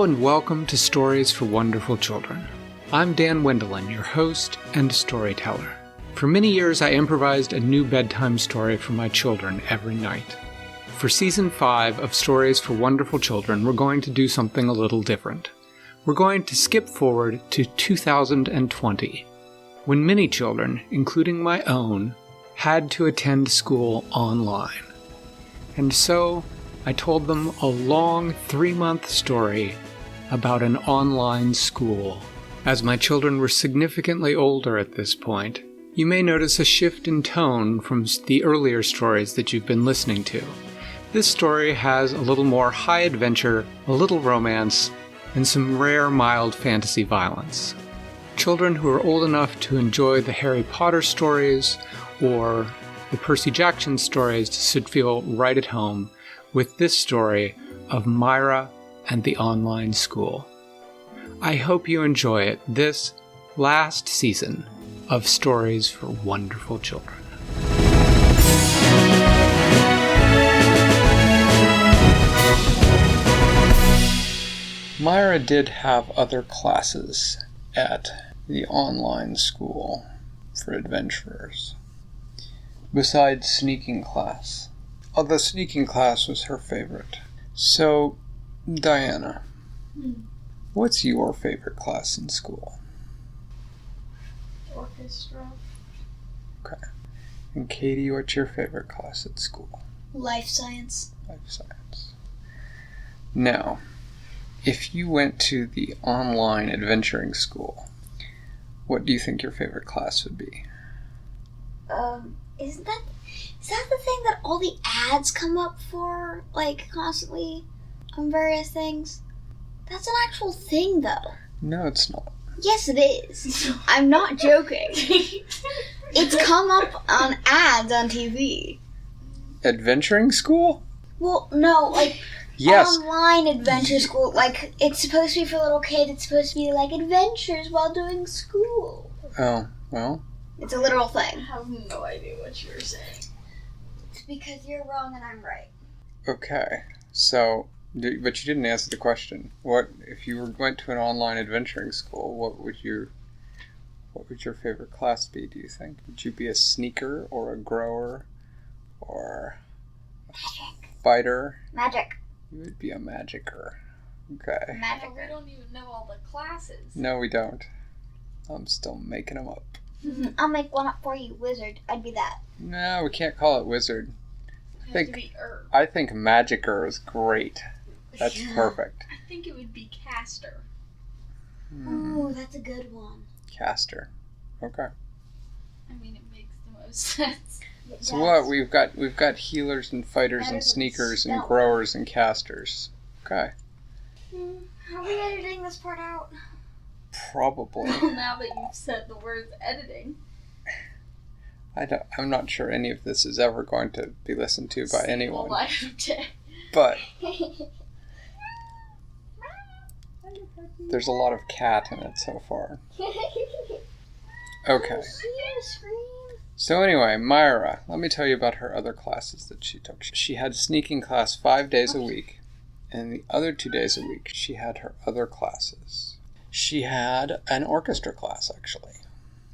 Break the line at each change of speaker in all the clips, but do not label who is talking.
Hello and welcome to Stories for Wonderful Children. I'm Dan Wendelin, your host and storyteller. For many years, I improvised a new bedtime story for my children every night. For Season 5 of Stories for Wonderful Children, we're going to do something a little different. We're going to skip forward to 2020, when many children, including my own, had to attend school online. And so, I told them a long 3-month story about an online school. As my children were significantly older at this point, you may notice a shift in tone from the earlier stories that you've been listening to. This story has a little more high adventure, a little romance, and some rare mild fantasy violence. Children who are old enough to enjoy the Harry Potter stories or the Percy Jackson stories should feel right at home with this story of Myra and the online school. I hope you enjoy it this last season of Stories for Wonderful Children. Myra did have other classes at the online school for adventurers, besides sneaking class. Although sneaking class was her favorite. So, Diana, what's your favorite class in school?
Orchestra.
Okay. And Katie, what's your favorite class at school?
Life science.
Life science. Now, if you went to the online adventuring school, what do you think your favorite class would be?
Is that the thing that all the ads come up for, like, constantly on various things? That's an actual thing, though.
No, it's not.
Yes, it is. I'm not joking. It's come up on ads on TV.
Adventuring school?
Well, no, like,
yes.
Online adventure school. Like, it's supposed to be for little kids. It's supposed to be, like, adventures while doing school.
Oh, well.
It's a literal thing.
I have no idea what you're saying.
It's because you're wrong and I'm right.
Okay, so, but you didn't answer the question. What if you went to an online adventuring school? What would your favorite class be? Do you think? Would you be a sneaker or a grower or a fighter?
Magic.
You would be a magicer. Okay.
Magic.
We don't even know all the classes.
No, we don't. I'm still making them up.
I'll make one up for you, wizard. I'd be that.
No, we can't call it wizard.
It has to be herb.
I think magicer is great. That's perfect.
I think it would be caster.
Ooh, that's a good one.
Caster. Okay.
I mean, it makes the most sense.
So what? We've got healers and fighters and sneakers and growers and casters. Okay.
Are we editing this part out?
Probably.
Well, now that you've said the words editing.
I'm not sure any of this is ever going to be listened to by anyone.
Life of day.
But there's a lot of cat in it so far. Okay. So anyway, Myra, let me tell you about her other classes that she took. She had sneaking class 5 days a week, and the other 2 days a week she had her other classes. She had an orchestra class, actually.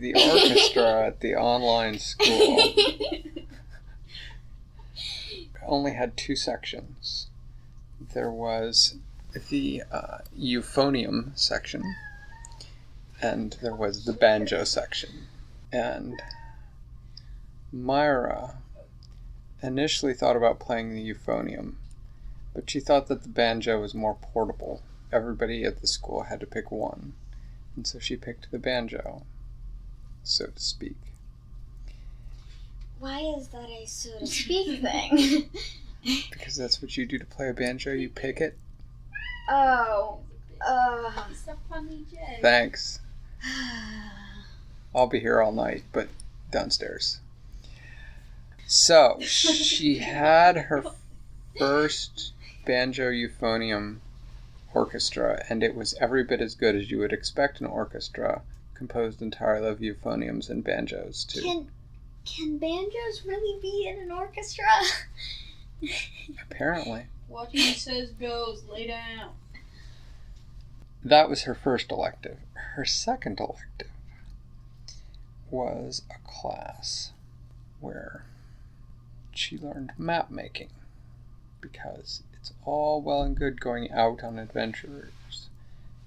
The orchestra at the online school only had 2 sections. There was the euphonium section, and there was the banjo section. And Myra initially thought about playing the euphonium, but she thought that the banjo was more portable. Everybody at the school had to pick one, and so she picked the banjo, so to speak.
Why is that a so to speak thing?
Because that's what you do to play a banjo, you pick it.
Oh.
It's a funny joke.
Thanks. I'll be here all night, but downstairs. So, she had her first banjo euphonium orchestra, and it was every bit as good as you would expect an orchestra composed entirely of euphoniums and banjos to.
Can banjos really be in an orchestra?
Apparently.
What he says goes. Lay down.
that was her first elective. Her second elective was a class where she learned map making, because it's all well and good going out on adventures,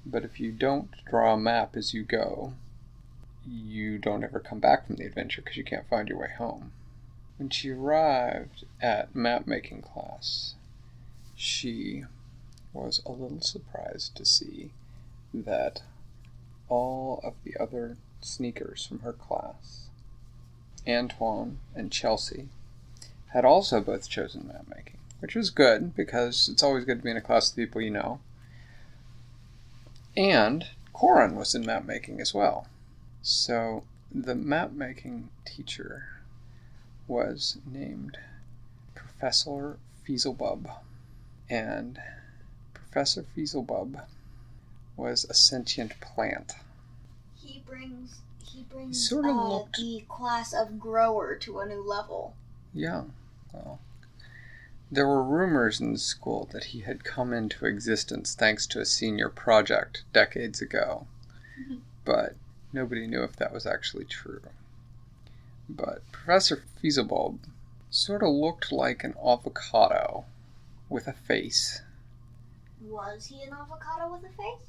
but if you don't draw a map as you go, you don't ever come back from the adventure because you can't find your way home. When she arrived at map making class, she was a little surprised to see that all of the other sneakers from her class, Antoine and Chelsea, had also both chosen map making, which was good because it's always good to be in a class with people you know. And Corin was in map making as well. So the map making teacher was named Professor Feaselbub, and Professor Feaselbub was a sentient plant.
He brings
Sort of looked...
the class of grower to a new level.
Yeah, well, there were rumors in the school that he had come into existence thanks to a senior project decades ago, but nobody knew if that was actually true. But Professor Feaselbub sort of looked like an avocado with a face.
Was he an avocado with a face?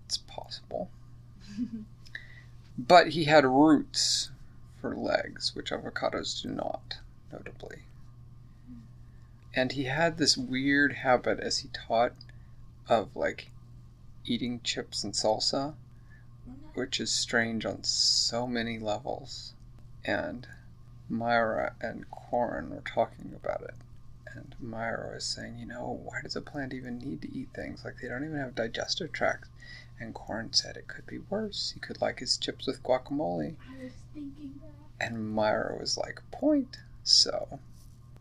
It's possible. But he had roots for legs, which avocados do not, notably. And he had this weird habit, as he taught, of, like, eating chips and salsa, which is strange on so many levels. And Myra and Corin were talking about it. And Myra was saying, why does a plant even need to eat things? Like, they don't even have digestive tracts. And Corin said it could be worse. He could like his chips with guacamole.
I was thinking that.
And Myra was like, point. So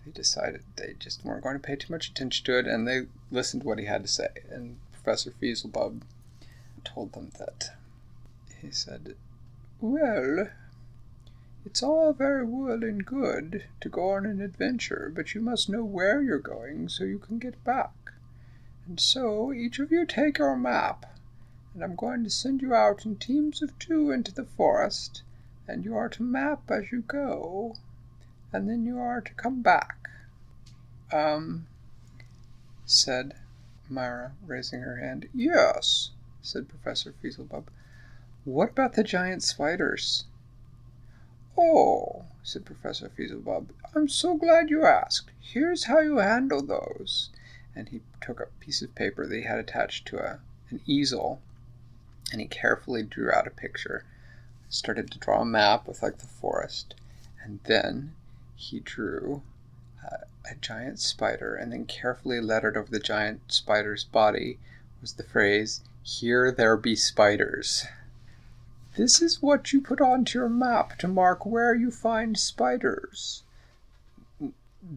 they decided they just weren't going to pay too much attention to it, and they listened to what he had to say. And Professor Feaselbub told them that, he said, well, it's all very well and good to go on an adventure, but you must know where you're going so you can get back. And so each of you take your map, and I'm going to send you out in teams of 2 into the forest, and you are to map as you go, and then you are to come back. Said Myra, raising her hand. Yes, said Professor Feaselbub. What about the giant spiders? Oh, said Professor Feaselbub, I'm so glad you asked. Here's how you handle those. And he took a piece of paper that he had attached to an easel, and he carefully drew out a picture, started to draw a map with, like, the forest, and then he drew a giant spider, and then carefully lettered over the giant spider's body was the phrase, "Here there be spiders." This is what you put onto your map to mark where you find spiders.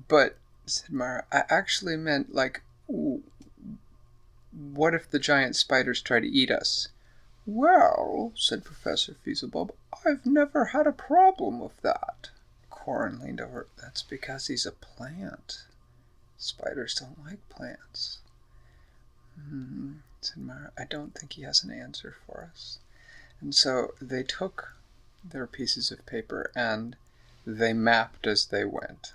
But, said Myra, I actually meant, like, what if the giant spiders try to eat us? Well, said Professor Feaselbub, I've never had a problem with that. Corin leaned over. That's because he's a plant. Spiders don't like plants. Said Myra, I don't think he has an answer for us. And so they took their pieces of paper and they mapped as they went.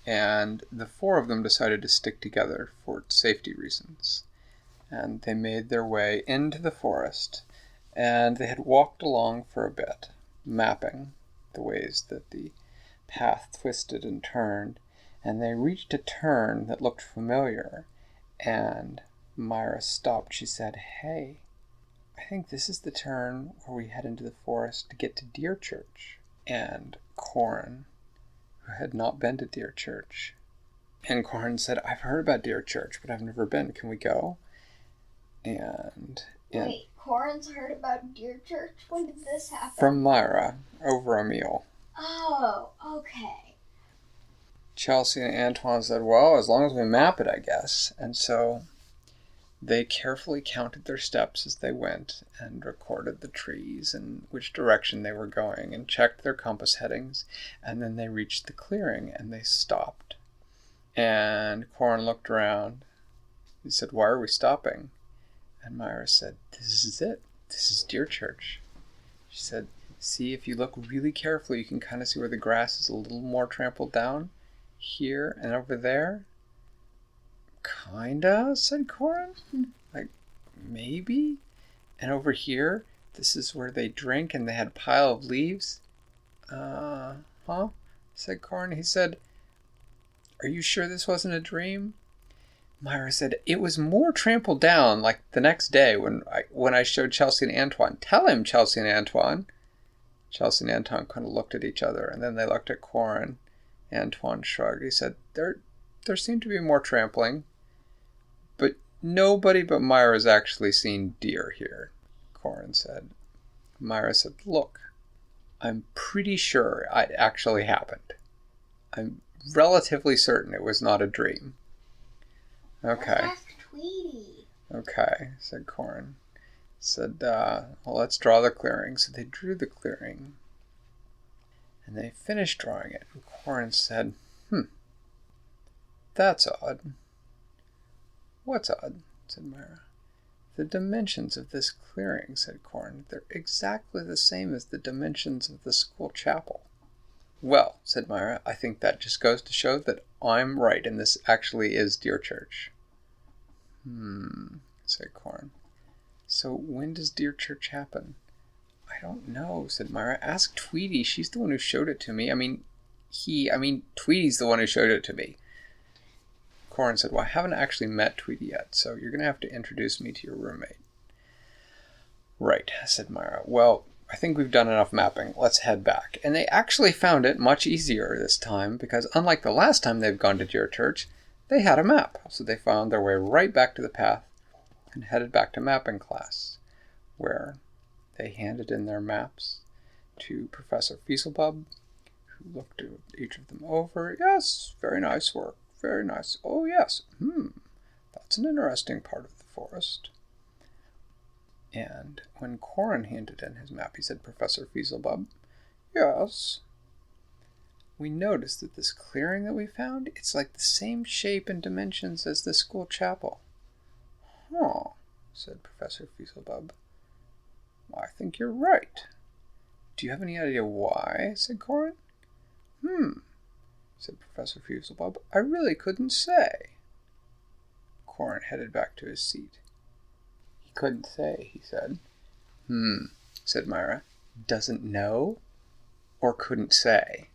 And the 4 of them decided to stick together for safety reasons. And they made their way into the forest, and they had walked along for a bit, mapping the ways that the path twisted and turned, and they reached a turn that looked familiar, and Myra stopped. She said, hey, I think this is the turn where we head into the forest to get to Deer Church. And Corin, who had not been to Deer Church, and Corin said, I've heard about Deer Church, but I've never been. Can we go? And
wait, Corin's heard about Deer Church? When did this happen?
From Myra, over a meal.
Oh, okay.
Chelsea and Antoine said, well, as long as we map it, I guess. And so they carefully counted their steps as they went and recorded the trees and which direction they were going and checked their compass headings. And then they reached the clearing and they stopped. And Corin looked around. He said, why are we stopping?
And Myra said, "This is it. This is Deer Church." She said, "See, if you look really carefully, you can kind of see where the grass is a little more trampled down. Here and over there." "Kinda," said Corin. "Like, maybe. And over here, this is where they drink and they had a pile of leaves." Huh?" said Corin. He said, "Are you sure this wasn't a dream?" Myra said, "It was more trampled down like the next day when I showed Chelsea and Antoine. Tell him, Chelsea and Antoine." Chelsea and Antoine kind of looked at each other, and then they looked at Corin. Antoine shrugged. He said, There seemed to be more trampling, but nobody but Myra's actually seen deer here," Corin said. Myra said, "Look, I'm pretty sure it actually happened. I'm relatively certain it was not a dream." "Okay."
Let's ask Tweety.
"Okay," said Corin. Said, "Well, let's draw the clearing." So they drew the clearing. And they finished drawing it. And Corin said, "That's odd." "What's odd?" said Myra. "The dimensions of this clearing," said Corin. "They're exactly the same as the dimensions of the school chapel." "Well," said Myra, "I think that just goes to show that I'm right, and this actually is Deer Church." Said Corin. "So when does Deer Church happen?" "I don't know," said Myra. "Ask Tweety. She's the one who showed it to me. Tweety's the one who showed it to me." Corin said, "Well, I haven't actually met Tweety yet, so you're going to have to introduce me to your roommate." "Right," said Myra. "Well, I think we've done enough mapping. Let's head back." And they actually found it much easier this time, because unlike the last time they've gone to Deer Church, they had a map. So they found their way right back to the path and headed back to mapping class, where they handed in their maps to Professor Fieselbub, who looked each of them over. "Yes, very nice work. Very nice. Oh, yes. That's an interesting part of the forest." And when Corin handed in his map, he said, "Professor Fieselbub, yes, we noticed that this clearing that we found, it's like the same shape and dimensions as the school chapel." "Huh," said Professor Fieselbub. "I think you're right. Do you have any idea why?" said Corin. Said Professor Fieselbub. "I really couldn't say." Corin headed back to his seat. "He couldn't say," he said. Said Myra. "Doesn't know or couldn't say?"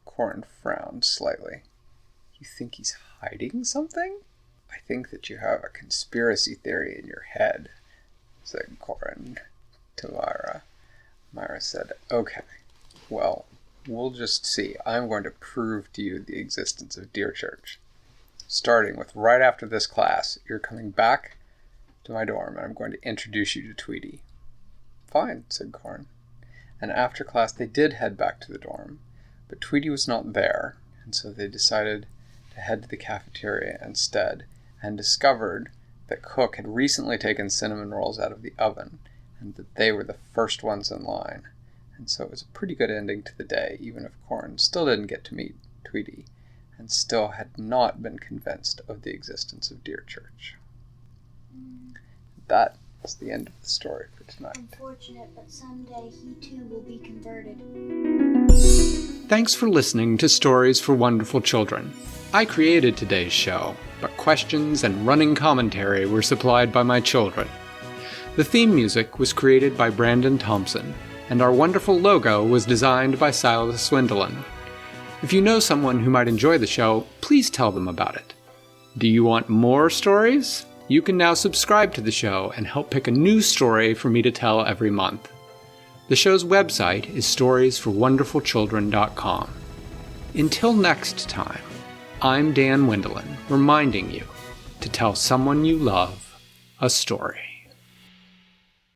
Corin frowned slightly. "You think he's hiding something?" "I think that you have a conspiracy theory in your head," said Corin to Myra. Myra said, "Okay, well, we'll just see. I'm going to prove to you the existence of Deer Church. Starting with right after this class, you're coming back to my dorm, and I'm going to introduce you to Tweety." "Fine," said Corin. And after class, they did head back to the dorm, but Tweety was not there, and so they decided to head to the cafeteria instead, and discovered that Cook had recently taken cinnamon rolls out of the oven, and that they were the first ones in line. And so it was a pretty good ending to the day, even if Corin still didn't get to meet Tweety, and still had not been convinced of the existence of Deer Church. That is the end of the story for tonight.
Unfortunate, but someday he too will be converted.
Thanks for listening to Stories for Wonderful Children. I created today's show, but questions and running commentary were supplied by my children. The theme music was created by Brandon Thompson, and our wonderful logo was designed by Silas Swindlin. If you know someone who might enjoy the show, please tell them about it. Do you want more stories? You can now subscribe to the show and help pick a new story for me to tell every month. The show's website is storiesforwonderfulchildren.com. Until next time, I'm Dan Wendelin, reminding you to tell someone you love a story.